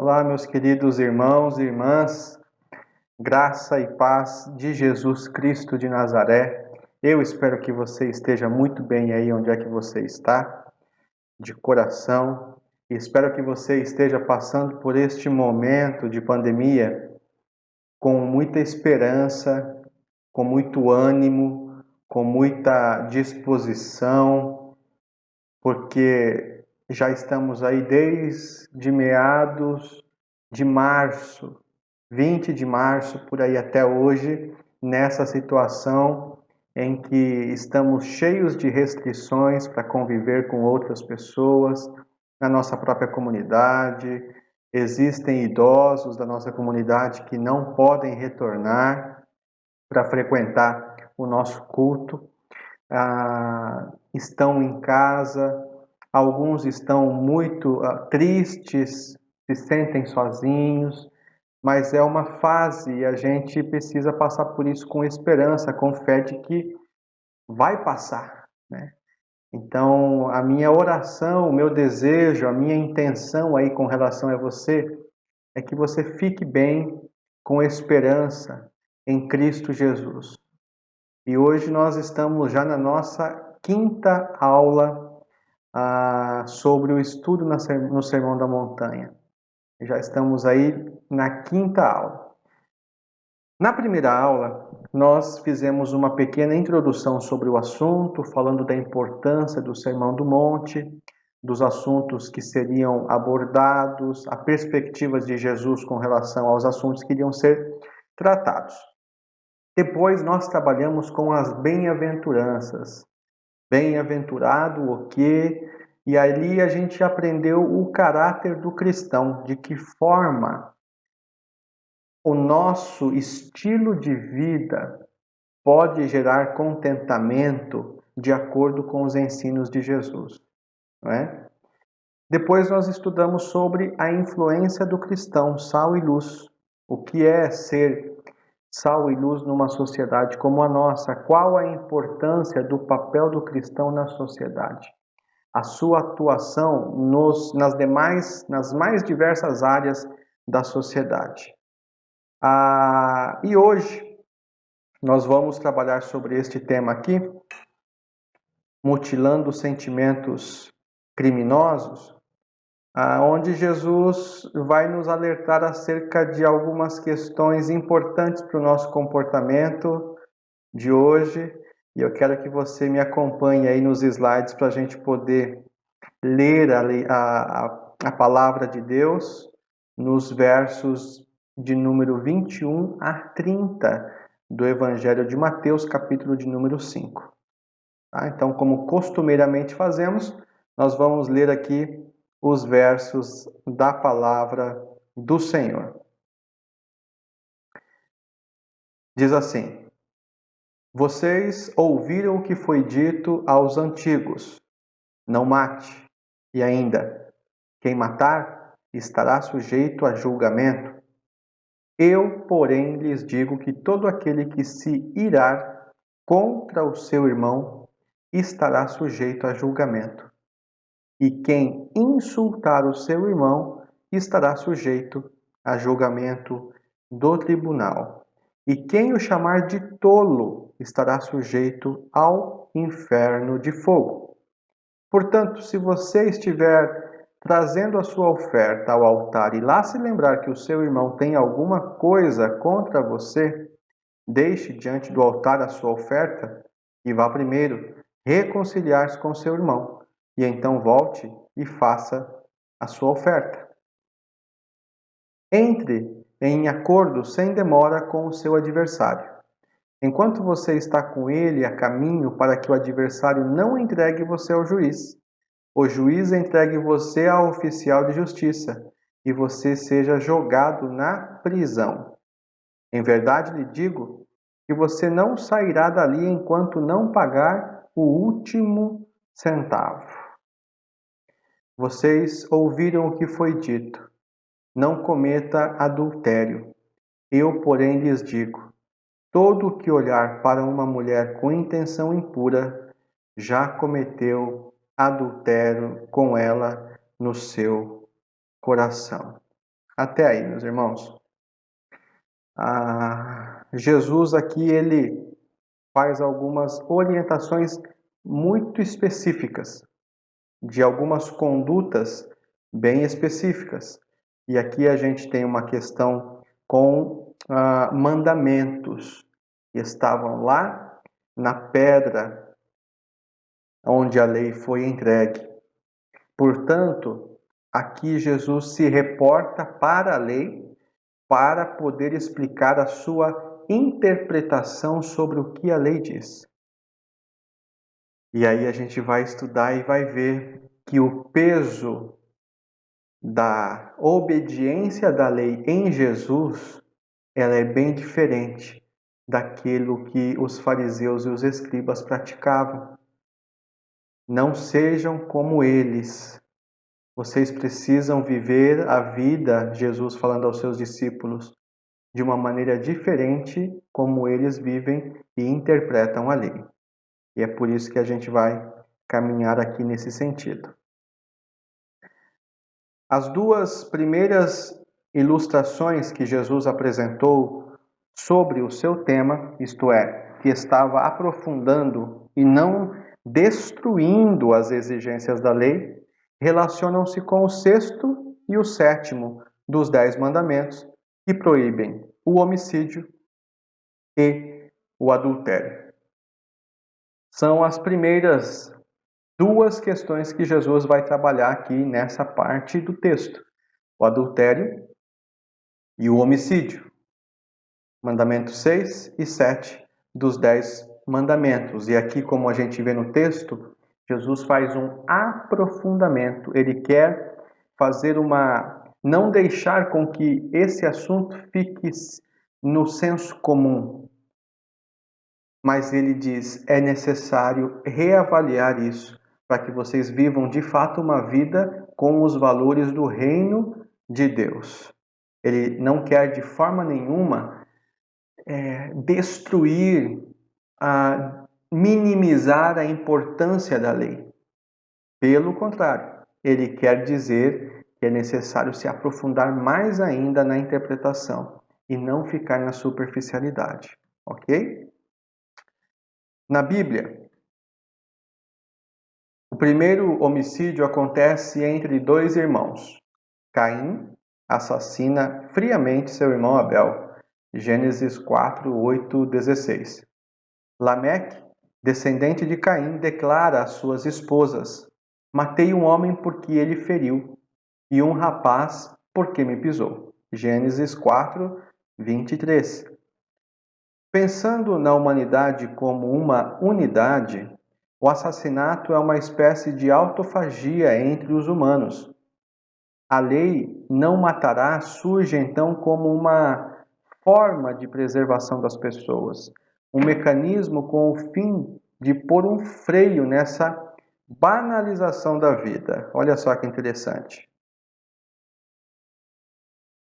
Olá, meus queridos irmãos e irmãs, graça e paz de Jesus Cristo de Nazaré. Eu espero que você esteja muito bem aí onde é que você está, de coração. E espero que você esteja passando por este momento de pandemia com muita esperança, com muito ânimo, com muita disposição, porque já estamos aí desde meados de março, 20 de março, por aí até hoje, nessa situação em que estamos cheios de restrições para conviver com outras pessoas, na nossa própria comunidade. Existem idosos da nossa comunidade que não podem retornar para frequentar o nosso culto. Estão em casa, alguns estão muito tristes, se sentem sozinhos, mas é uma fase e a gente precisa passar por isso com esperança, com fé de que vai passar, né? Então, a minha oração, o meu desejo, a minha intenção aí com relação a você é que você fique bem com esperança em Cristo Jesus. E hoje nós estamos já na nossa quinta aula sobre o estudo no Sermão da Montanha. Já estamos aí na quinta aula. Na primeira aula, nós fizemos uma pequena introdução sobre o assunto, falando da importância do Sermão do Monte, dos assuntos que seriam abordados, a perspectiva de Jesus com relação aos assuntos que iriam ser tratados. Depois nós trabalhamos com as bem-aventuranças. Bem-aventurado o quê? E ali a gente aprendeu o caráter do cristão, de que forma o nosso estilo de vida pode gerar contentamento de acordo com os ensinos de Jesus, não é? Depois nós estudamos sobre a influência do cristão, sal e luz. O que é ser sal e luz numa sociedade como a nossa? Qual a importância do papel do cristão na sociedade? A sua atuação nas mais diversas áreas da sociedade. E hoje nós vamos trabalhar sobre este tema aqui, mutilando sentimentos criminosos, onde Jesus vai nos alertar acerca de algumas questões importantes para o nosso comportamento de hoje. E eu quero que você me acompanhe aí nos slides para a gente poder ler a palavra de Deus nos versos de número 21 a 30 do Evangelho de Mateus, capítulo de número 5. Tá? Então, como costumeiramente fazemos, nós vamos ler aqui os versos da palavra do Senhor. Diz assim: Vocês ouviram o que foi dito aos antigos: não mate, e ainda, quem matar estará sujeito a julgamento. Eu, porém, lhes digo que todo aquele que se irar contra o seu irmão estará sujeito a julgamento. E quem insultar o seu irmão estará sujeito a julgamento do tribunal. E quem o chamar de tolo estará sujeito ao inferno de fogo. Portanto, se você estiver trazendo a sua oferta ao altar e lá se lembrar que o seu irmão tem alguma coisa contra você, deixe diante do altar a sua oferta e vá primeiro reconciliar-se com seu irmão, e então volte e faça a sua oferta. Entre em acordo sem demora com o seu adversário. Enquanto você está com ele a caminho para que o adversário não entregue você ao juiz, o juiz entregue você ao oficial de justiça e você seja jogado na prisão. Em verdade lhe digo que você não sairá dali enquanto não pagar o último centavo. Vocês ouviram o que foi dito: não cometa adultério. Eu, porém, lhes digo: todo o que olhar para uma mulher com intenção impura já cometeu adultério com ela no seu coração. Até aí, meus irmãos. Jesus aqui, ele faz algumas orientações muito específicas, de algumas condutas bem específicas. E aqui a gente tem uma questão com mandamentos que estavam lá na pedra onde a lei foi entregue. Portanto, aqui Jesus se reporta para a lei para poder explicar a sua interpretação sobre o que a lei diz. E aí a gente vai estudar e vai ver que o peso da obediência da lei em Jesus, ela é bem diferente daquilo que os fariseus e os escribas praticavam. Não sejam como eles. Vocês precisam viver a vida, Jesus falando aos seus discípulos, de uma maneira diferente como eles vivem e interpretam a lei. E é por isso que a gente vai caminhar aqui nesse sentido. As duas primeiras ilustrações que Jesus apresentou sobre o seu tema, isto é, que estava aprofundando e não destruindo as exigências da lei, relacionam-se com o sexto e o sétimo dos 10 mandamentos, que proíbem o homicídio e o adultério. São as primeiras duas questões que Jesus vai trabalhar aqui nessa parte do texto: o adultério e o homicídio. Mandamentos 6 e 7 dos 10 mandamentos. E aqui, como a gente vê no texto, Jesus faz um aprofundamento. Ele quer fazer não deixar com que esse assunto fique no senso comum. Mas ele diz, é necessário reavaliar isso, para que vocês vivam de fato uma vida com os valores do reino de Deus. Ele não quer de forma nenhuma destruir, minimizar a importância da lei. Pelo contrário, ele quer dizer que é necessário se aprofundar mais ainda na interpretação e não ficar na superficialidade, ok? Na Bíblia, o primeiro homicídio acontece entre dois irmãos. Caim assassina friamente seu irmão Abel. Gênesis 4, 8, 16. Lameque, descendente de Caim, declara às suas esposas: matei um homem porque ele feriu, e um rapaz porque me pisou. Gênesis 4, 23. Pensando na humanidade como uma unidade, o assassinato é uma espécie de autofagia entre os humanos. A lei não matará surge então como uma forma de preservação das pessoas, um mecanismo com o fim de pôr um freio nessa banalização da vida. Olha só que interessante.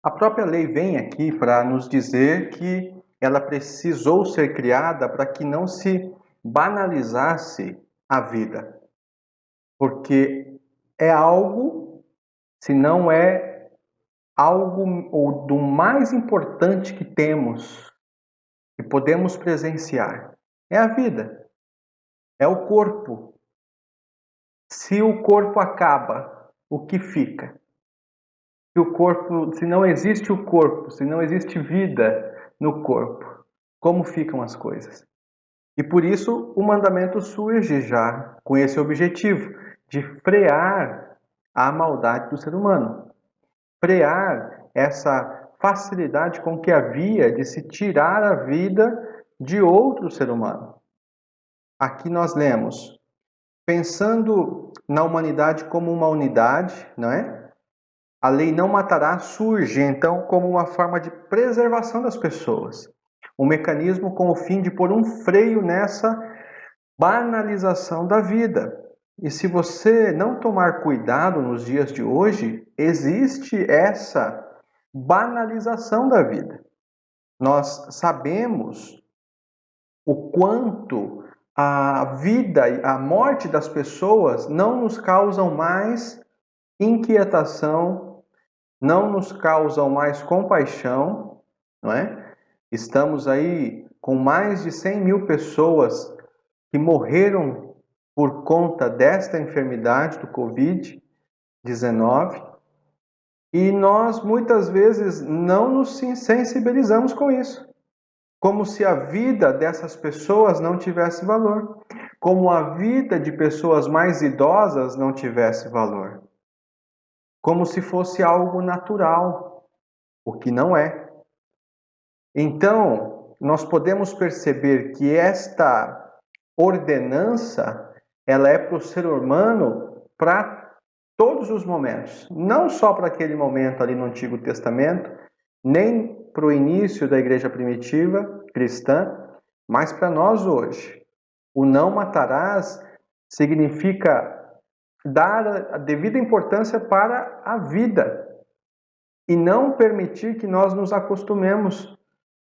A própria lei vem aqui para nos dizer que ela precisou ser criada para que não se banalizasse a vida. Porque é algo, se não é algo ou do mais importante que temos, que podemos presenciar, é a vida, é o corpo. Se o corpo acaba, o que fica? Se não existe o corpo, se não existe vida no corpo, como ficam as coisas? E por isso o mandamento surge já com esse objetivo de frear a maldade do ser humano, frear essa facilidade com que havia de se tirar a vida de outro ser humano. Aqui nós lemos, pensando na humanidade como uma unidade, não é? A lei não matará surge, então, como uma forma de preservação das pessoas. Um mecanismo com o fim de pôr um freio nessa banalização da vida. E se você não tomar cuidado nos dias de hoje, existe essa banalização da vida. Nós sabemos o quanto a vida e a morte das pessoas não nos causam mais inquietação, não nos causam mais compaixão, não é? Estamos aí com mais de 100 mil pessoas que morreram por conta desta enfermidade do Covid-19 e nós muitas vezes não nos sensibilizamos com isso, como se a vida dessas pessoas não tivesse valor, como a vida de pessoas mais idosas não tivesse valor, como se fosse algo natural, o que não é. Então, nós podemos perceber que esta ordenança, ela é para o ser humano para todos os momentos, não só para aquele momento ali no Antigo Testamento, nem para o início da igreja primitiva cristã, mas para nós hoje. O não matarás significa dar a devida importância para a vida e não permitir que nós nos acostumemos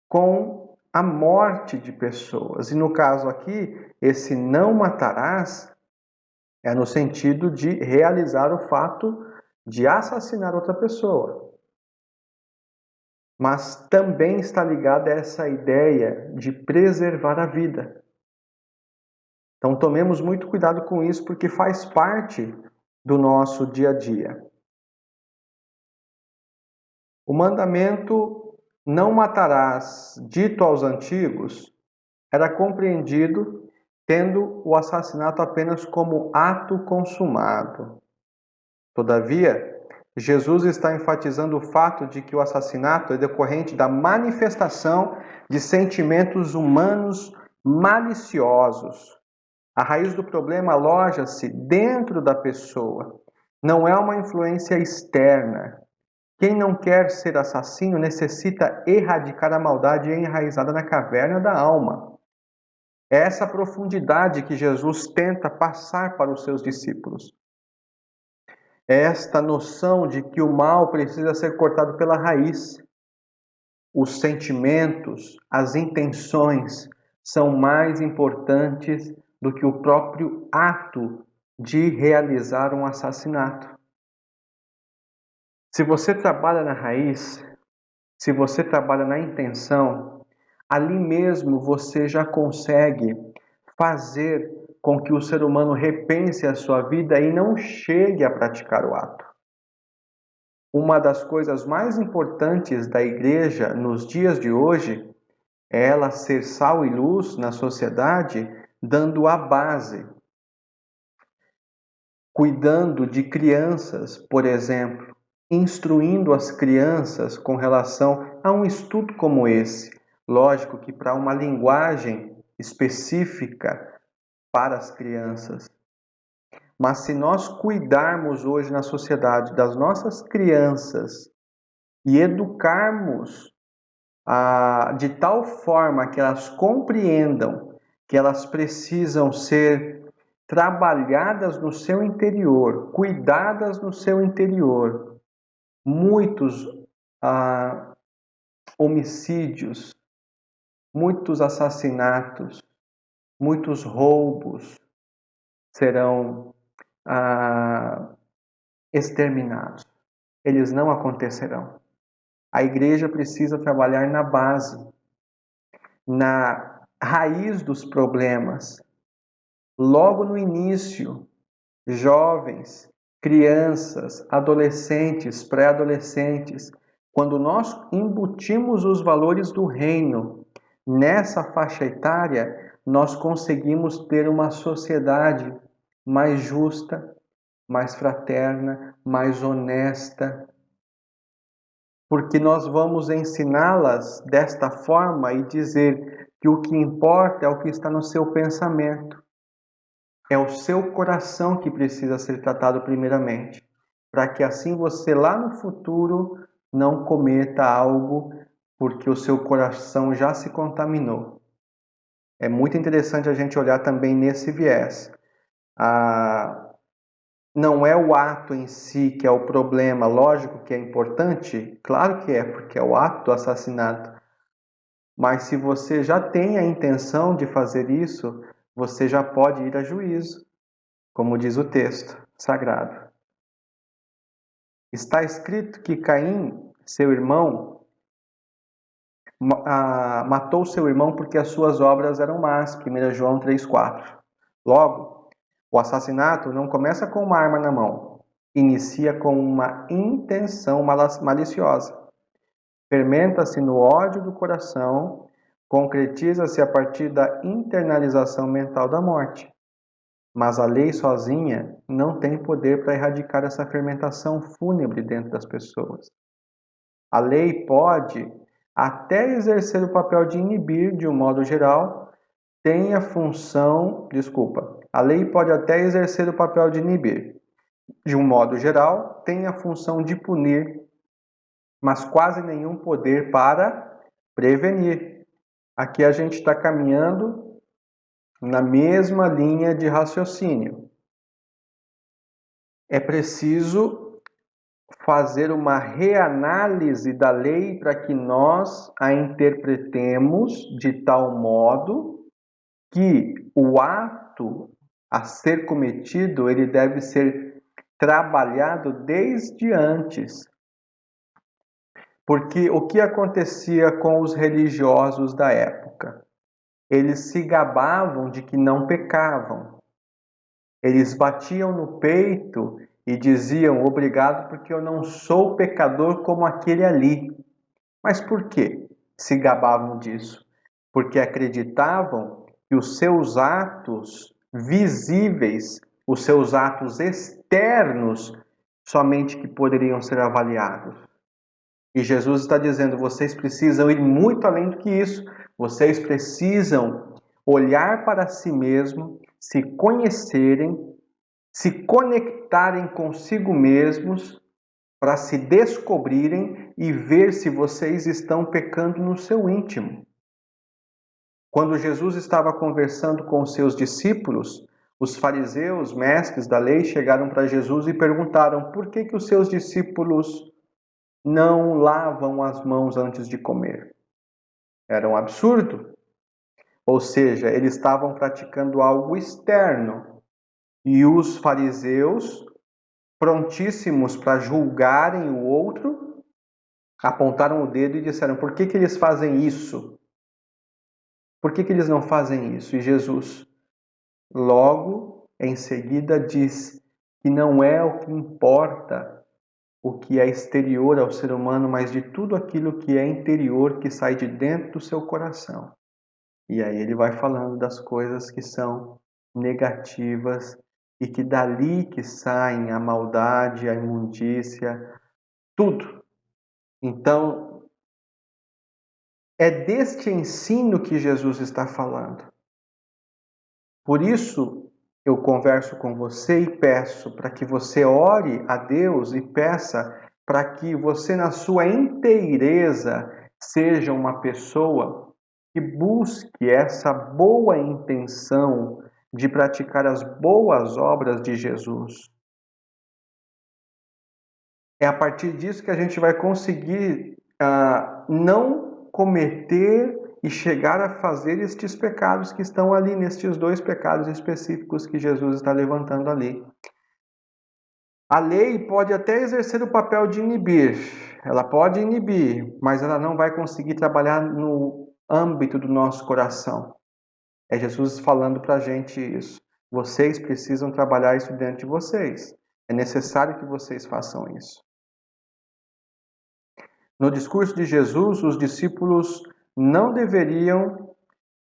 com a morte de pessoas. E no caso aqui, esse não matarás é no sentido de realizar o fato de assassinar outra pessoa. Mas também está ligada a essa ideia de preservar a vida. Então tomemos muito cuidado com isso, porque faz parte do nosso dia a dia. O mandamento não matarás, dito aos antigos, era compreendido tendo o assassinato apenas como ato consumado. Todavia, Jesus está enfatizando o fato de que o assassinato é decorrente da manifestação de sentimentos humanos maliciosos. A raiz do problema aloja-se dentro da pessoa, não é uma influência externa. Quem não quer ser assassino necessita erradicar a maldade enraizada na caverna da alma. É essa profundidade que Jesus tenta passar para os seus discípulos. É esta noção de que o mal precisa ser cortado pela raiz. Os sentimentos, as intenções são mais importantes do que o próprio ato de realizar um assassinato. Se você trabalha na raiz, se você trabalha na intenção, ali mesmo você já consegue fazer com que o ser humano repense a sua vida e não chegue a praticar o ato. Uma das coisas mais importantes da igreja nos dias de hoje é ela ser sal e luz na sociedade, dando a base. Cuidando de crianças, por exemplo, instruindo as crianças com relação a um estudo como esse. Lógico que para uma linguagem específica para as crianças. Mas se nós cuidarmos hoje na sociedade das nossas crianças e educarmos de tal forma que elas compreendam que elas precisam ser trabalhadas no seu interior, cuidadas no seu interior, muitos homicídios, muitos assassinatos, muitos roubos serão exterminados. Eles não acontecerão. A igreja precisa trabalhar na base, na raiz dos problemas. Logo no início, jovens, crianças, adolescentes, pré-adolescentes, quando nós embutimos os valores do reino nessa faixa etária, nós conseguimos ter uma sociedade mais justa, mais fraterna, mais honesta, porque nós vamos ensiná-las desta forma e dizer que o que importa é o que está no seu pensamento. É o seu coração que precisa ser tratado primeiramente, para que assim você lá no futuro não cometa algo porque o seu coração já se contaminou. É muito interessante a gente olhar também nesse viés. Não é o ato em si que é o problema, lógico que é importante, claro que é, porque é o ato do assassinato. Mas se você já tem a intenção de fazer isso, você já pode ir a juízo, como diz o texto sagrado. Está escrito que Caim, seu irmão, matou seu irmão porque as suas obras eram más, 1 João 3,4. Logo, o assassinato não começa com uma arma na mão, inicia com uma intenção maliciosa. Fermenta-se no ódio do coração, concretiza-se a partir da internalização mental da morte. Mas a lei sozinha não tem poder para erradicar essa fermentação fúnebre dentro das pessoas. A lei pode até exercer o papel de inibir, de um modo geral, tem a função, a lei pode até exercer o papel de inibir. De um modo geral, tem a função de punir, mas quase nenhum poder para prevenir. Aqui a gente está caminhando na mesma linha de raciocínio. É preciso fazer uma reanálise da lei para que nós a interpretemos de tal modo que o ato a ser cometido, ele deve ser trabalhado desde antes. Porque o que acontecia com os religiosos da época? Eles se gabavam de que não pecavam. Eles batiam no peito e diziam: obrigado porque eu não sou pecador como aquele ali. Mas por quê se gabavam disso? Porque acreditavam que os seus atos visíveis, os seus atos externos, somente que poderiam ser avaliados. E Jesus está dizendo: vocês precisam ir muito além do que isso. Vocês precisam olhar para si mesmos, se conhecerem, se conectarem consigo mesmos para se descobrirem e ver se vocês estão pecando no seu íntimo. Quando Jesus estava conversando com os seus discípulos, os fariseus, mestres da lei, chegaram para Jesus e perguntaram: por que os seus discípulos não lavam as mãos antes de comer? Era um absurdo. Ou seja, eles estavam praticando algo externo. E os fariseus, prontíssimos para julgarem o outro, apontaram o dedo e disseram: por que eles fazem isso? Por que eles não fazem isso? E Jesus, logo em seguida, diz que não é o que importa o que é exterior ao ser humano, mas de tudo aquilo que é interior, que sai de dentro do seu coração. E aí ele vai falando das coisas que são negativas e que dali que saem a maldade, a imundícia, tudo. Então, é deste ensino que Jesus está falando. Por isso, eu converso com você e peço para que você ore a Deus e peça para que você, na sua inteireza, seja uma pessoa que busque essa boa intenção de praticar as boas obras de Jesus. É a partir disso que a gente vai conseguir não cometer e chegar a fazer estes pecados que estão ali, nestes dois pecados específicos que Jesus está levantando ali. A lei pode até exercer o papel de inibir, ela pode inibir, mas ela não vai conseguir trabalhar no âmbito do nosso coração. É Jesus falando para a gente isso. Vocês precisam trabalhar isso dentro de vocês. É necessário que vocês façam isso. No discurso de Jesus, os discípulos não deveriam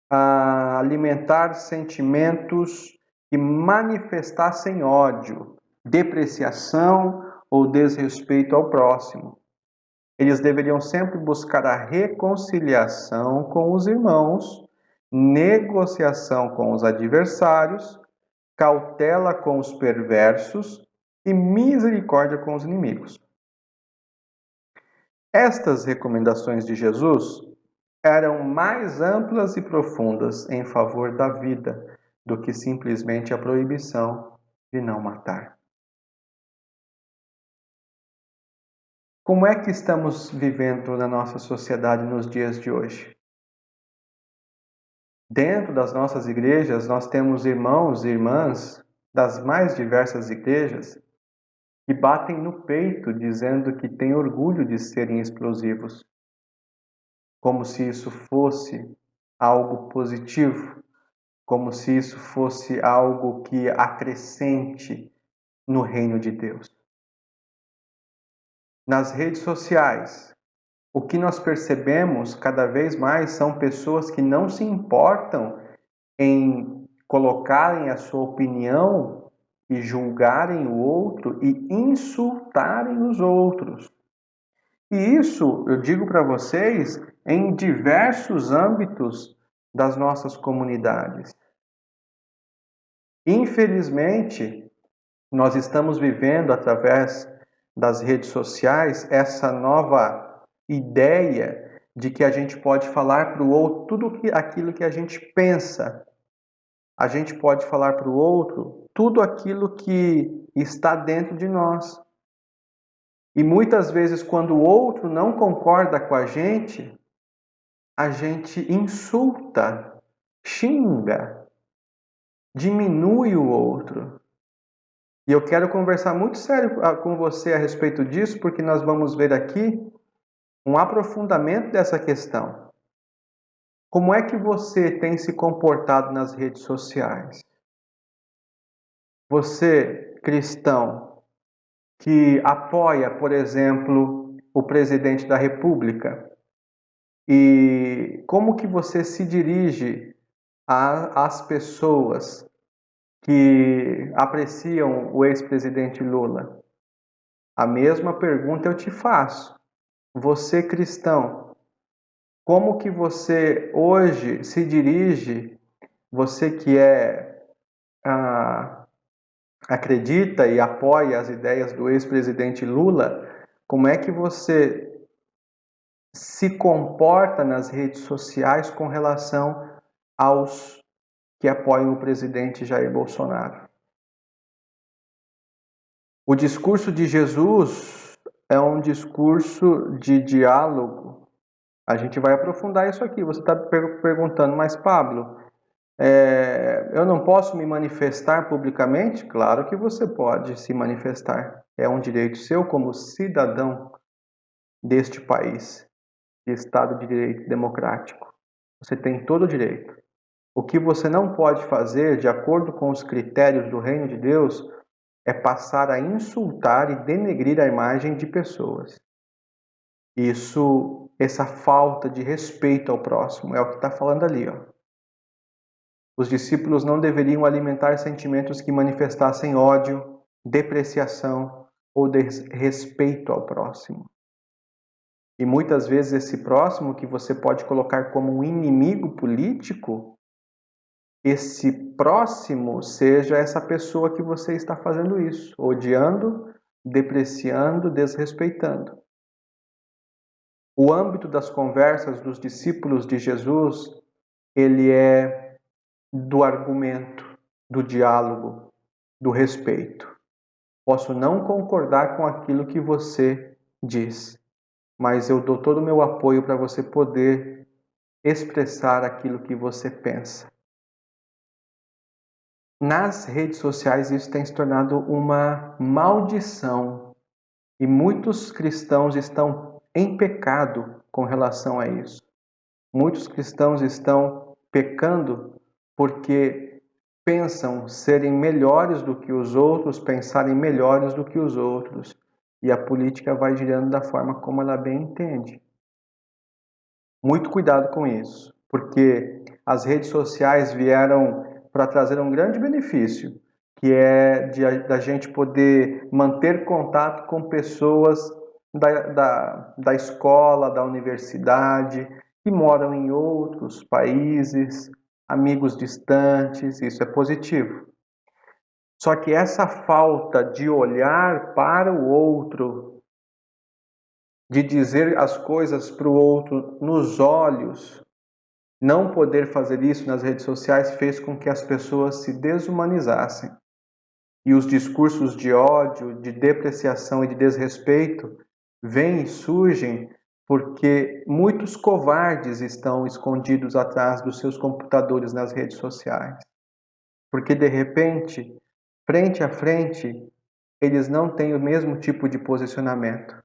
alimentar sentimentos que manifestassem ódio, depreciação ou desrespeito ao próximo. Eles deveriam sempre buscar a reconciliação com os irmãos, negociação com os adversários, cautela com os perversos e misericórdia com os inimigos. Estas recomendações de Jesus eram mais amplas e profundas em favor da vida do que simplesmente a proibição de não matar. Como é que estamos vivendo na nossa sociedade nos dias de hoje? Dentro das nossas igrejas, nós temos irmãos e irmãs das mais diversas igrejas que batem no peito dizendo que têm orgulho de serem explosivos, como se isso fosse algo positivo, como se isso fosse algo que acrescente no reino de Deus. Nas redes sociais, o que nós percebemos cada vez mais são pessoas que não se importam em colocarem a sua opinião e julgarem o outro e insultarem os outros. E isso, eu digo para vocês, em diversos âmbitos das nossas comunidades. Infelizmente, nós estamos vivendo através das redes sociais essa nova ideia de que a gente pode falar para o outro tudo aquilo que a gente pensa. A gente pode falar para o outro tudo aquilo que está dentro de nós. E muitas vezes, quando o outro não concorda com a gente insulta, xinga, diminui o outro. E eu quero conversar muito sério com você a respeito disso, porque nós vamos ver aqui um aprofundamento dessa questão. Como é que você tem se comportado nas redes sociais? Você, cristão, que apoia, por exemplo, o presidente da República, e como que você se dirige às pessoas que apreciam o ex-presidente Lula? A mesma pergunta eu te faço. Você, cristão, como que você hoje se dirige, você que acredita e apoia as ideias do ex-presidente Lula, como é que você se comporta nas redes sociais com relação aos que apoiam o presidente Jair Bolsonaro? O discurso de Jesus é um discurso de diálogo. A gente vai aprofundar isso aqui. Você está perguntando, mas Pablo, eu não posso me manifestar publicamente? Claro que você pode se manifestar. É um direito seu como cidadão deste país, de Estado de Direito Democrático. Você tem todo o direito. O que você não pode fazer, de acordo com os critérios do Reino de Deus, é passar a insultar e denegrir a imagem de pessoas. Essa falta de respeito ao próximo, é o que está falando ali, ó. Os discípulos não deveriam alimentar sentimentos que manifestassem ódio, depreciação ou desrespeito ao próximo. E muitas vezes esse próximo que você pode colocar como um inimigo político, esse próximo seja essa pessoa que você está fazendo isso, odiando, depreciando, desrespeitando. O âmbito das conversas dos discípulos de Jesus, ele é do argumento, do diálogo, do respeito. Posso não concordar com aquilo que você diz, mas eu dou todo o meu apoio para você poder expressar aquilo que você pensa. Nas redes sociais isso tem se tornado uma maldição e muitos cristãos estão em pecado com relação a isso. Muitos cristãos estão pecando porque pensam serem melhores do que os outros, pensarem melhores do que os outros. E a política vai girando da forma como ela bem entende. Muito cuidado com isso, porque as redes sociais vieram para trazer um grande benefício, que é da gente poder manter contato com pessoas da escola, da universidade, que moram em outros países, amigos distantes, isso é positivo. Só que essa falta de olhar para o outro, de dizer as coisas para o outro nos olhos, não poder fazer isso nas redes sociais fez com que as pessoas se desumanizassem. E os discursos de ódio, de depreciação e de desrespeito vêm e surgem porque muitos covardes estão escondidos atrás dos seus computadores nas redes sociais. Porque de repente, frente a frente, eles não têm o mesmo tipo de posicionamento.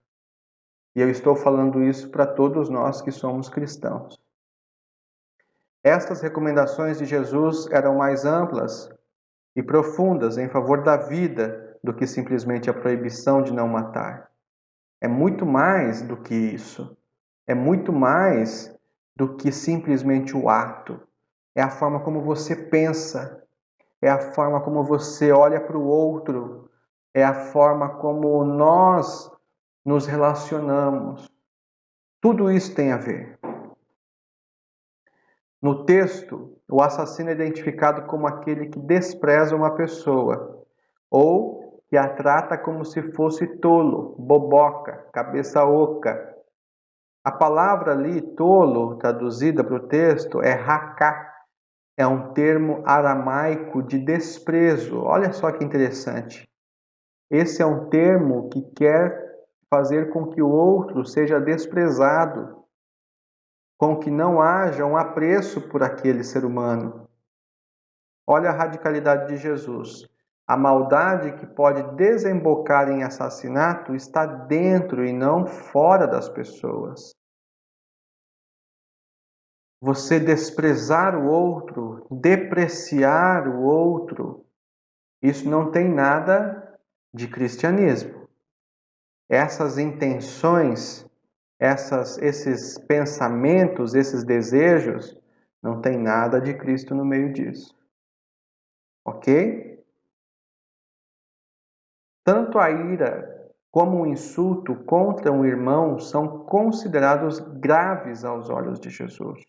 E eu estou falando isso para todos nós que somos cristãos. Estas recomendações de Jesus eram mais amplas e profundas em favor da vida do que simplesmente a proibição de não matar. É muito mais do que isso. É muito mais do que simplesmente o ato. É a forma como você pensa, é a forma como você olha para o outro, é a forma como nós nos relacionamos. Tudo isso tem a ver. No texto, o assassino é identificado como aquele que despreza uma pessoa ou que a trata como se fosse tolo, boboca, cabeça oca. A palavra ali, tolo, traduzida para o texto, é raká. É um termo aramaico de desprezo. Olha só que interessante. Esse é um termo que quer fazer com que o outro seja desprezado, com que não haja um apreço por aquele ser humano. Olha a radicalidade de Jesus. A maldade que pode desembocar em assassinato está dentro e não fora das pessoas. Você desprezar o outro, depreciar o outro, isso não tem nada de cristianismo. Essas intenções, esses pensamentos, esses desejos, não tem nada de Cristo no meio disso. Ok? Tanto a ira como o insulto contra um irmão são considerados graves aos olhos de Jesus.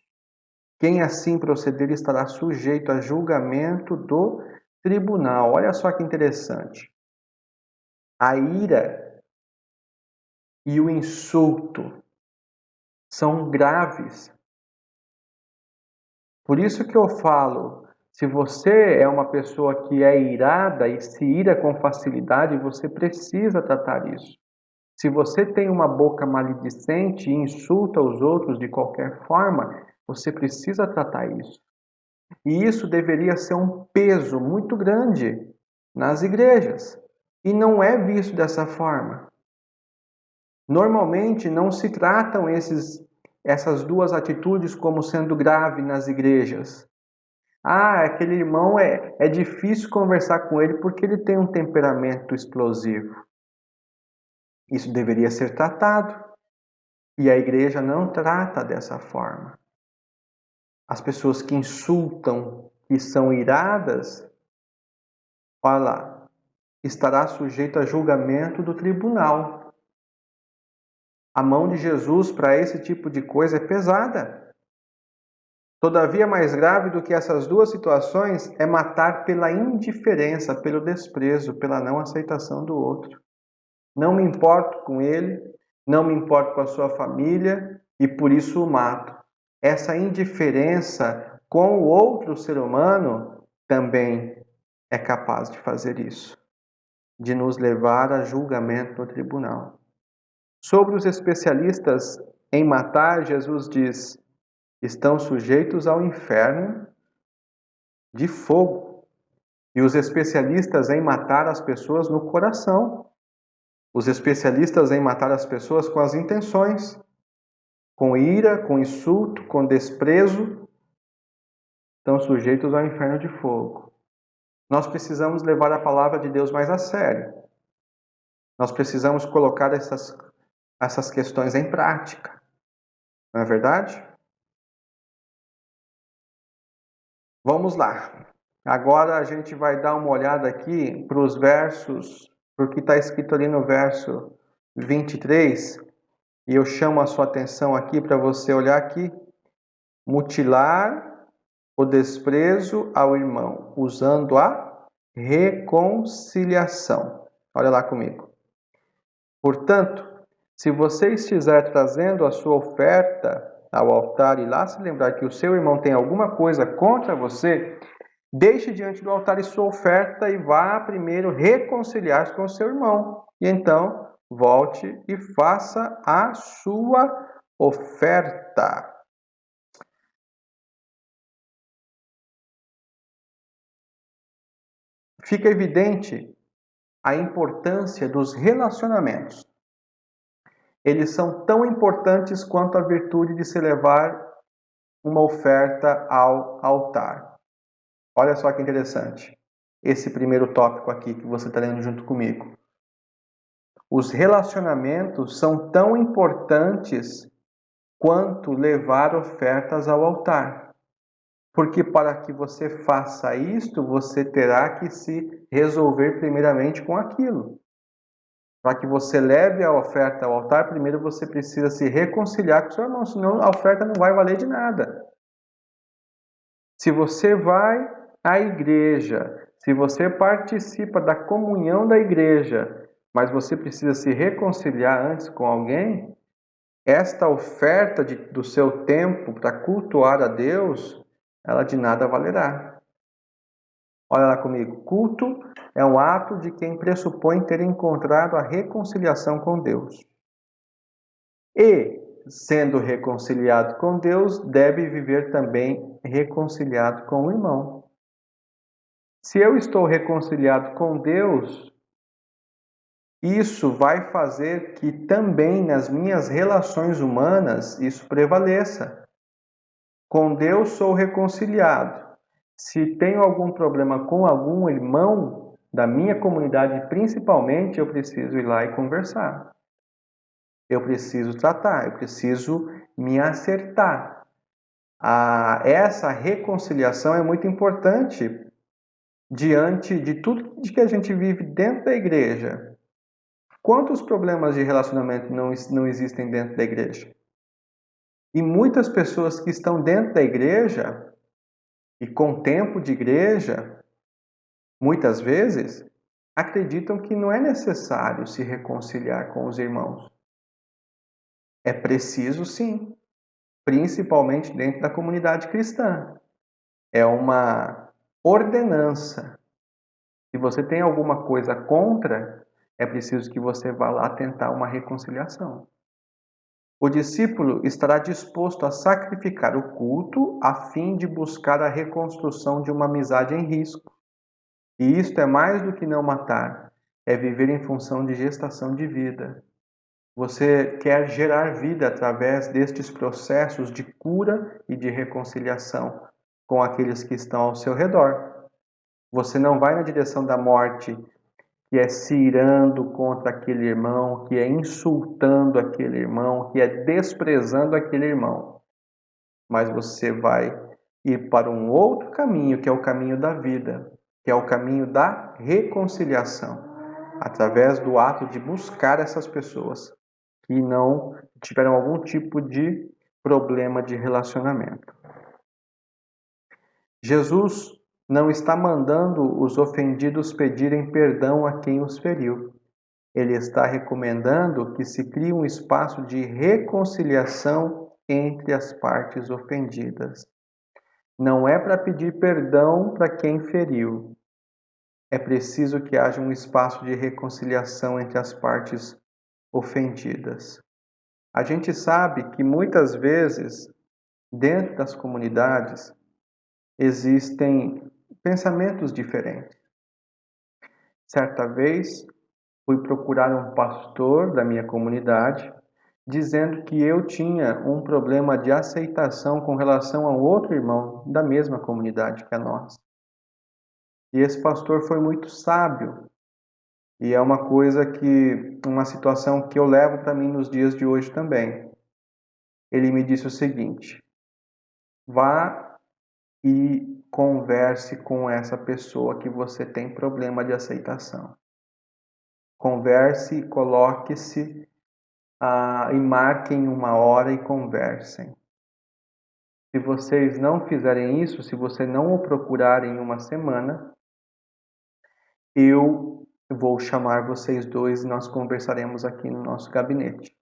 Quem assim proceder estará sujeito a julgamento do tribunal. Olha só que interessante. A ira e o insulto são graves. Por isso que eu falo, se você é uma pessoa que é irada e se ira com facilidade, você precisa tratar isso. Se você tem uma boca maledicente e insulta os outros de qualquer forma, você precisa tratar isso. E isso deveria ser um peso muito grande nas igrejas. E não é visto dessa forma. Normalmente não se tratam essas duas atitudes como sendo grave nas igrejas. Ah, aquele irmão é difícil conversar com ele porque ele tem um temperamento explosivo. Isso deveria ser tratado. E a igreja não trata dessa forma. As pessoas que insultam, que são iradas, olha lá, estará sujeito a julgamento do tribunal. A mão de Jesus para esse tipo de coisa é pesada. Todavia, mais grave do que essas duas situações é matar pela indiferença, pelo desprezo, pela não aceitação do outro. Não me importo com ele, não me importo com a sua família e por isso o mato. Essa indiferença com o outro ser humano também é capaz de fazer isso, de nos levar a julgamento no tribunal. Sobre os especialistas em matar, Jesus diz: estão sujeitos ao inferno de fogo. E os especialistas em matar as pessoas no coração. Os especialistas em matar as pessoas com as intenções, com ira, com insulto, com desprezo, estão sujeitos ao inferno de fogo. Nós precisamos levar a palavra de Deus mais a sério. Nós precisamos colocar essas questões em prática. Não é verdade? Vamos lá. Agora a gente vai dar uma olhada aqui para os versos, porque está escrito ali no verso 23, e eu chamo a sua atenção aqui para você olhar aqui. Mutilar o desprezo ao irmão, usando a reconciliação. Olha lá comigo. Portanto, se você estiver trazendo a sua oferta ao altar e lá se lembrar que o seu irmão tem alguma coisa contra você, deixe diante do altar sua oferta e vá primeiro reconciliar-se com o seu irmão. E então, volte e faça a sua oferta. Fica evidente a importância dos relacionamentos. Eles são tão importantes quanto a virtude de se levar uma oferta ao altar. Olha só que interessante, esse primeiro tópico aqui que você está lendo junto comigo. Os relacionamentos são tão importantes quanto levar ofertas ao altar. Porque para que você faça isto, você terá que se resolver primeiramente com aquilo. Para que você leve a oferta ao altar, primeiro você precisa se reconciliar com o seu irmão, senão a oferta não vai valer de nada. Se você vai à igreja, se você participa da comunhão da igreja, mas você precisa se reconciliar antes com alguém, esta oferta do seu tempo para cultuar a Deus, ela de nada valerá. Olha lá comigo. Culto é um ato de quem pressupõe ter encontrado a reconciliação com Deus. E, sendo reconciliado com Deus, deve viver também reconciliado com o irmão. Se eu estou reconciliado com Deus, isso vai fazer que também nas minhas relações humanas isso prevaleça. Com Deus sou reconciliado. Se tenho algum problema com algum irmão da minha comunidade, principalmente, eu preciso ir lá e conversar. Eu preciso tratar, eu preciso me acertar. Essa reconciliação é muito importante diante de tudo que a gente vive dentro da igreja. Quantos problemas de relacionamento não existem dentro da igreja? E muitas pessoas que estão dentro da igreja e com tempo de igreja, muitas vezes, acreditam que não é necessário se reconciliar com os irmãos. É preciso sim, principalmente dentro da comunidade cristã. É uma ordenança. Se você tem alguma coisa contra, é preciso que você vá lá tentar uma reconciliação. O discípulo estará disposto a sacrificar o culto a fim de buscar a reconstrução de uma amizade em risco. E isto é mais do que não matar, é viver em função de gestação de vida. Você quer gerar vida através destes processos de cura e de reconciliação com aqueles que estão ao seu redor. Você não vai na direção da morte, que é se irando contra aquele irmão, que é insultando aquele irmão, que é desprezando aquele irmão. Mas você vai ir para um outro caminho, que é o caminho da vida, que é o caminho da reconciliação, através do ato de buscar essas pessoas que não tiveram algum tipo de problema de relacionamento. Jesus não está mandando os ofendidos pedirem perdão a quem os feriu. Ele está recomendando que se crie um espaço de reconciliação entre as partes ofendidas. Não é para pedir perdão para quem feriu. É preciso que haja um espaço de reconciliação entre as partes ofendidas. A gente sabe que muitas vezes, dentro das comunidades, existem pensamentos diferentes. Certa vez, fui procurar um pastor da minha comunidade, dizendo que eu tinha um problema de aceitação com relação a outro irmão da mesma comunidade que a nossa. E esse pastor foi muito sábio. E é uma situação que eu levo para mim nos dias de hoje também. Ele me disse o seguinte: vá e converse com essa pessoa que você tem problema de aceitação. Converse, coloque-se e marquem uma hora e conversem. Se vocês não fizerem isso, se você não o procurar em uma semana, eu vou chamar vocês dois e nós conversaremos aqui no nosso gabinete.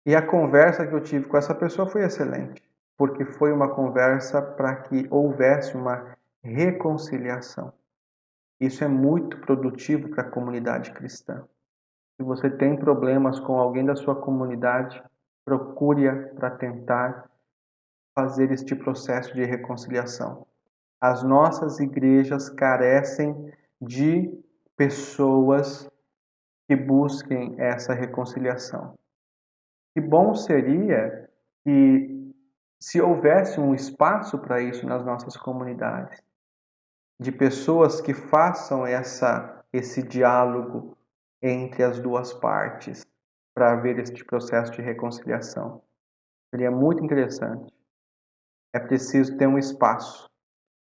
E a conversa que eu tive com essa pessoa foi excelente, porque foi uma conversa para que houvesse uma reconciliação. Isso é muito produtivo para a comunidade cristã. Se você tem problemas com alguém da sua comunidade, procure-a para tentar fazer este processo de reconciliação. As nossas igrejas carecem de pessoas que busquem essa reconciliação. Que bom seria que, se houvesse um espaço para isso nas nossas comunidades, de pessoas que façam esse diálogo entre as duas partes para haver este processo de reconciliação. Seria muito interessante. É preciso ter um espaço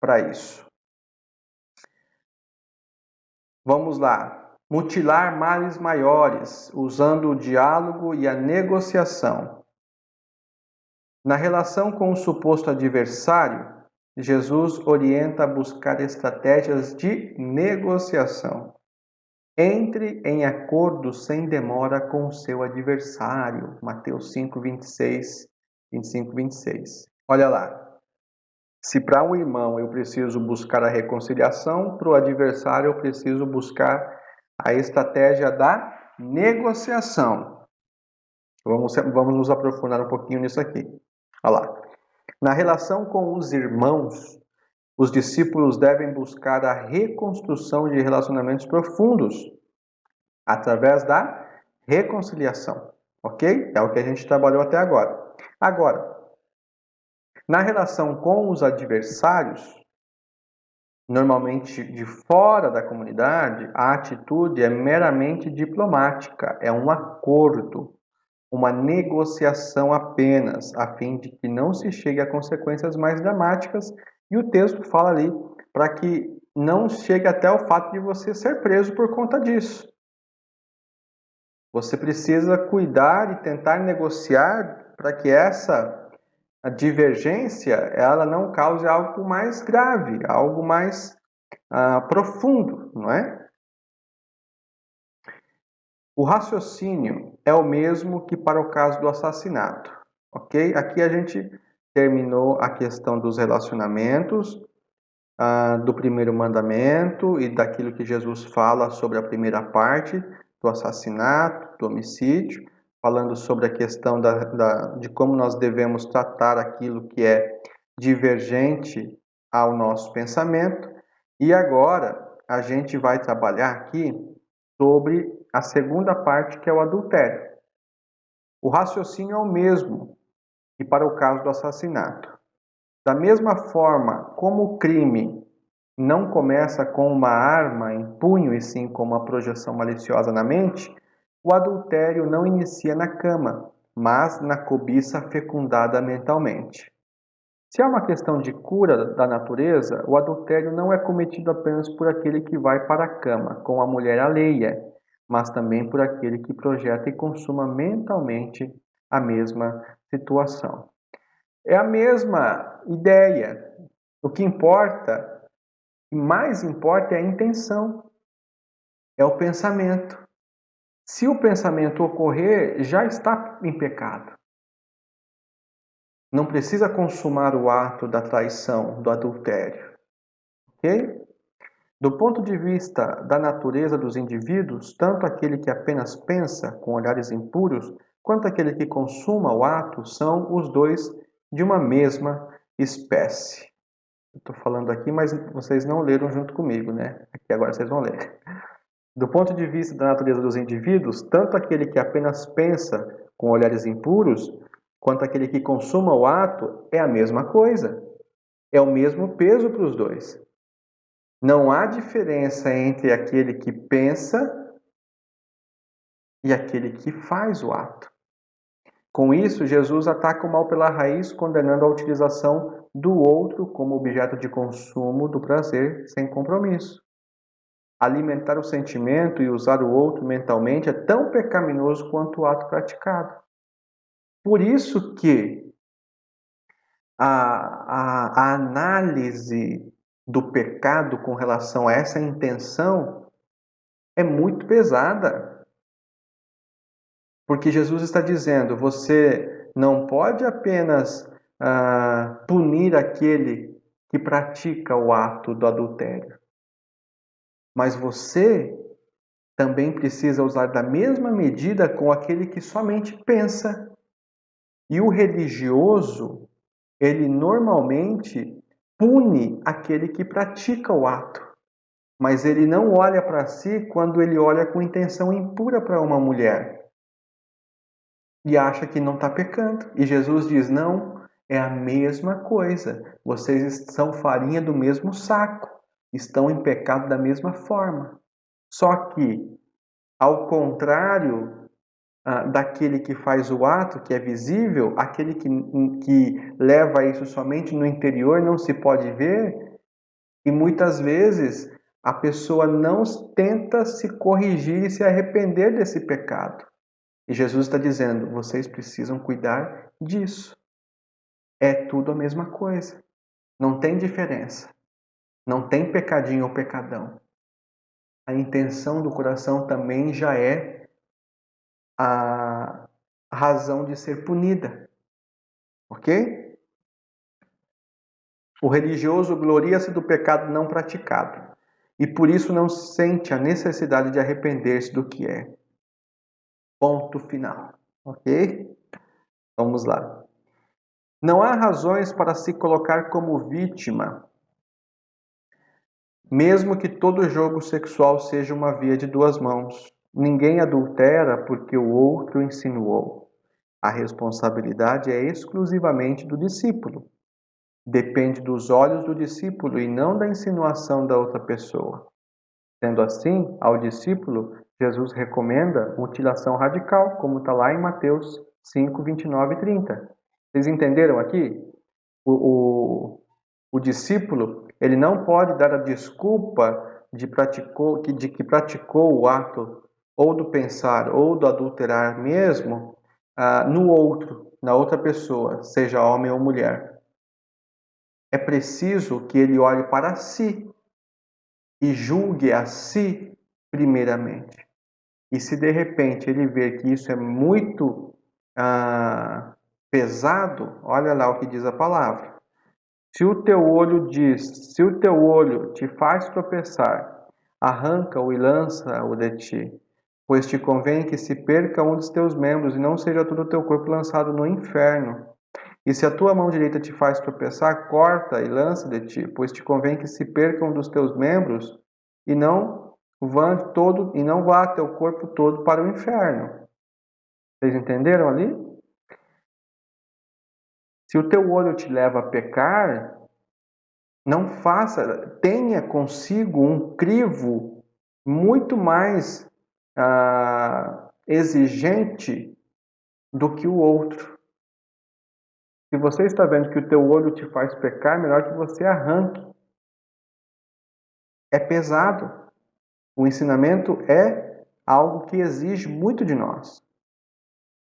para isso. Vamos lá. Mutilar males maiores, usando o diálogo e a negociação. Na relação com o suposto adversário, Jesus orienta a buscar estratégias de negociação. Entre em acordo sem demora com o seu adversário. Mateus 5, 26, 25, 26. Olha lá. Se para um irmão eu preciso buscar a reconciliação, para o adversário eu preciso buscar a estratégia da negociação. Vamos nos aprofundar um pouquinho nisso aqui. Olha lá. Na relação com os irmãos, os discípulos devem buscar a reconstrução de relacionamentos profundos através da reconciliação, ok? É o que a gente trabalhou até agora. Agora, na relação com os adversários, normalmente de fora da comunidade, a atitude é meramente diplomática, é um acordo, uma negociação apenas, a fim de que não se chegue a consequências mais dramáticas, e o texto fala ali para que não chegue até o fato de você ser preso por conta disso. Você precisa cuidar e tentar negociar para que a divergência ela não cause algo mais grave, algo mais profundo, não é? O raciocínio é o mesmo que para o caso do assassinato, ok? Aqui a gente terminou a questão dos relacionamentos, do primeiro mandamento e daquilo que Jesus fala sobre a primeira parte do assassinato, do homicídio, falando sobre a questão de como nós devemos tratar aquilo que é divergente ao nosso pensamento. E agora a gente vai trabalhar aqui sobre a segunda parte, que é o adultério. O raciocínio é o mesmo que para o caso do assassinato. Da mesma forma como o crime não começa com uma arma em punho e sim com uma projeção maliciosa na mente, o adultério não inicia na cama, mas na cobiça fecundada mentalmente. Se é uma questão de cura da natureza, o adultério não é cometido apenas por aquele que vai para a cama com a mulher alheia, mas também por aquele que projeta e consuma mentalmente a mesma situação. É a mesma ideia. O que importa, e mais importa, é a intenção, é o pensamento. Se o pensamento ocorrer, já está em pecado. Não precisa consumar o ato da traição, do adultério. Ok? Do ponto de vista da natureza dos indivíduos, tanto aquele que apenas pensa com olhares impuros, quanto aquele que consuma o ato, são os dois de uma mesma espécie. Estou falando aqui, mas vocês não leram junto comigo, né? Aqui agora vocês vão ler. Do ponto de vista da natureza dos indivíduos, tanto aquele que apenas pensa com olhares impuros, quanto aquele que consuma o ato, é a mesma coisa. É o mesmo peso para os dois. Não há diferença entre aquele que pensa e aquele que faz o ato. Com isso, Jesus ataca o mal pela raiz, condenando a utilização do outro como objeto de consumo do prazer sem compromisso. Alimentar o sentimento e usar o outro mentalmente é tão pecaminoso quanto o ato praticado. Por isso que a análise do pecado com relação a essa intenção é muito pesada. Porque Jesus está dizendo, você não pode apenas punir aquele que pratica o ato do adultério, mas você também precisa usar da mesma medida com aquele que somente pensa. E o religioso, ele normalmente pune aquele que pratica o ato, mas ele não olha para si quando ele olha com intenção impura para uma mulher e acha que não está pecando. E Jesus diz: não, é a mesma coisa. Vocês são farinha do mesmo saco, estão em pecado da mesma forma. Só que, ao contrário daquele que faz o ato, que é visível, aquele que leva isso somente no interior, não se pode ver, e muitas vezes a pessoa não tenta se corrigir e se arrepender desse pecado. E Jesus está dizendo: vocês precisam cuidar disso. É tudo a mesma coisa. Não tem diferença. Não tem pecadinho ou pecadão. A intenção do coração também já é a razão de ser punida. Ok? O religioso gloria-se do pecado não praticado e por isso não sente a necessidade de arrepender-se do que é. Ponto final. Ok? Vamos lá. Não há razões para se colocar como vítima, mesmo que todo jogo sexual seja uma via de duas mãos. Ninguém adultera porque o outro insinuou. A responsabilidade é exclusivamente do discípulo. Depende dos olhos do discípulo e não da insinuação da outra pessoa. Sendo assim, ao discípulo, Jesus recomenda mutilação radical, como está lá em Mateus 5, 29 e 30. Vocês entenderam aqui? O discípulo, ele não pode dar a desculpa de que praticou o ato ou do pensar ou do adulterar mesmo no outro, na outra pessoa, seja homem ou mulher. É preciso que ele olhe para si e julgue a si primeiramente. E se de repente ele ver que isso é muito pesado, olha lá o que diz a palavra. Se o teu olho te faz tropeçar, arranca-o e lança-o de ti, pois te convém que se perca um dos teus membros e não seja todo o teu corpo lançado no inferno. E se a tua mão direita te faz tropeçar, corta e lança de ti, pois te convém que se perca um dos teus membros e não vá teu corpo todo para o inferno. Vocês entenderam ali? Se o teu olho te leva a pecar, tenha consigo um crivo muito mais exigente do que o outro. Se você está vendo que o teu olho te faz pecar, é melhor que você arranque. É pesado. O ensinamento é algo que exige muito de nós.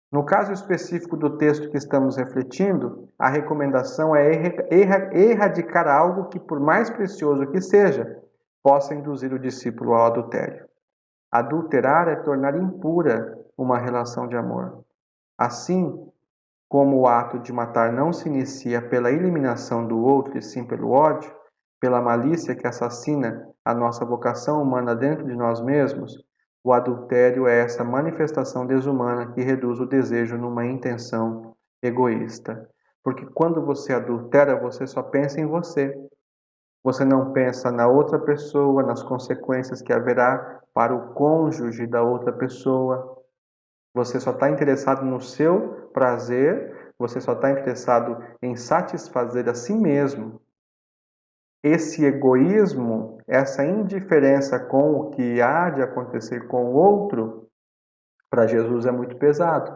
No caso específico do texto que estamos refletindo, a recomendação é erradicar algo que, por mais precioso que seja, possa induzir o discípulo ao adultério. Adulterar é tornar impura uma relação de amor. Assim como o ato de matar não se inicia pela eliminação do outro e sim pelo ódio, pela malícia que assassina a nossa vocação humana dentro de nós mesmos, o adultério é essa manifestação desumana que reduz o desejo numa intenção egoísta. Porque quando você adultera, você só pensa em você. Você não pensa na outra pessoa, nas consequências que haverá para o cônjuge da outra pessoa. Você só está interessado no seu prazer, você só está interessado em satisfazer a si mesmo. Esse egoísmo, essa indiferença com o que há de acontecer com o outro, para Jesus é muito pesado.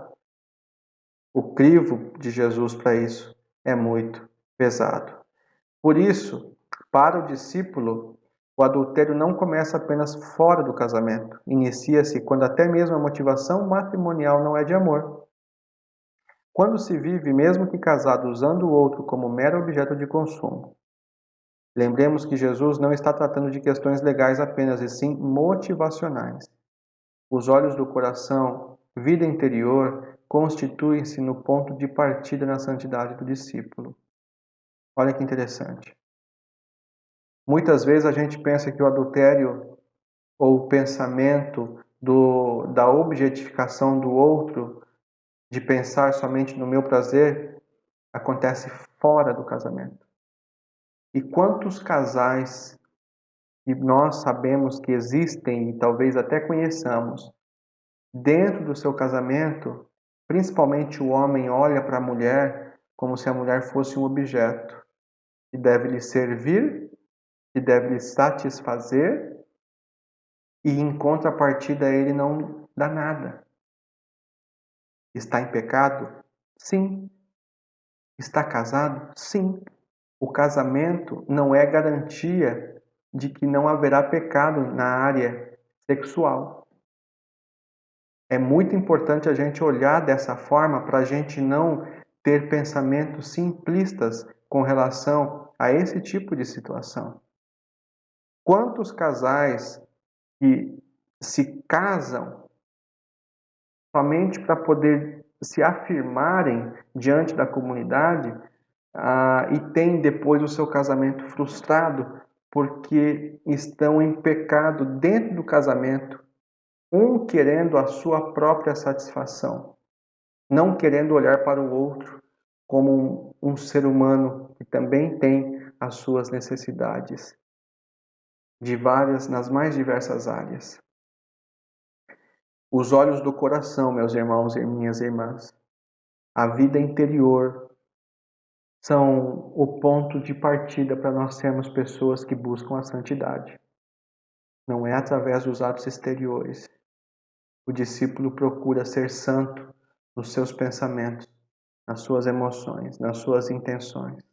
O crivo de Jesus para isso é muito pesado. Por isso, para o discípulo, o adultério não começa apenas fora do casamento. Inicia-se quando até mesmo a motivação matrimonial não é de amor. Quando se vive, mesmo que casado, usando o outro como mero objeto de consumo. Lembremos que Jesus não está tratando de questões legais apenas, e sim motivacionais. Os olhos do coração, vida interior, constituem-se no ponto de partida na santidade do discípulo. Olha que interessante. Muitas vezes a gente pensa que o adultério ou o pensamento da objetificação do outro, de pensar somente no meu prazer, acontece fora do casamento. E quantos casais e nós sabemos que existem e talvez até conheçamos, dentro do seu casamento, principalmente o homem olha para a mulher como se a mulher fosse um objeto que deve lhe servir, que deve lhe satisfazer, e em contrapartida ele não dá nada. Está em pecado? Sim. Está casado? Sim. O casamento não é garantia de que não haverá pecado na área sexual. É muito importante a gente olhar dessa forma para a gente não ter pensamentos simplistas com relação a esse tipo de situação. Quantos casais que se casam somente para poder se afirmarem diante da comunidade e têm depois o seu casamento frustrado porque estão em pecado dentro do casamento, um querendo a sua própria satisfação, não querendo olhar para o outro como um ser humano que também tem as suas necessidades nas mais diversas áreas. Os olhos do coração, meus irmãos e minhas irmãs, a vida interior são o ponto de partida para nós sermos pessoas que buscam a santidade. Não é através dos atos exteriores. O discípulo procura ser santo nos seus pensamentos, nas suas emoções, nas suas intenções.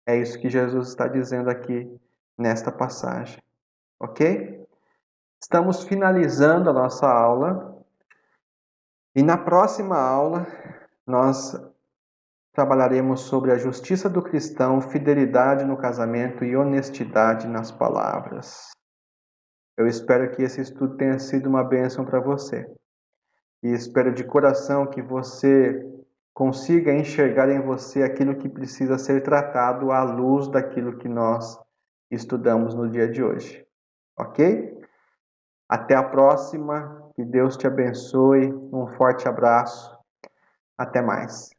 É isso que Jesus está dizendo aqui nesta passagem. Ok? Estamos finalizando a nossa aula e na próxima aula nós trabalharemos sobre a justiça do cristão, fidelidade no casamento e honestidade nas palavras. Eu espero que esse estudo tenha sido uma bênção para você. E espero de coração que você consiga enxergar em você aquilo que precisa ser tratado à luz daquilo que nós estudamos no dia de hoje. Ok? Até a próxima. Que Deus te abençoe. Um forte abraço. Até mais.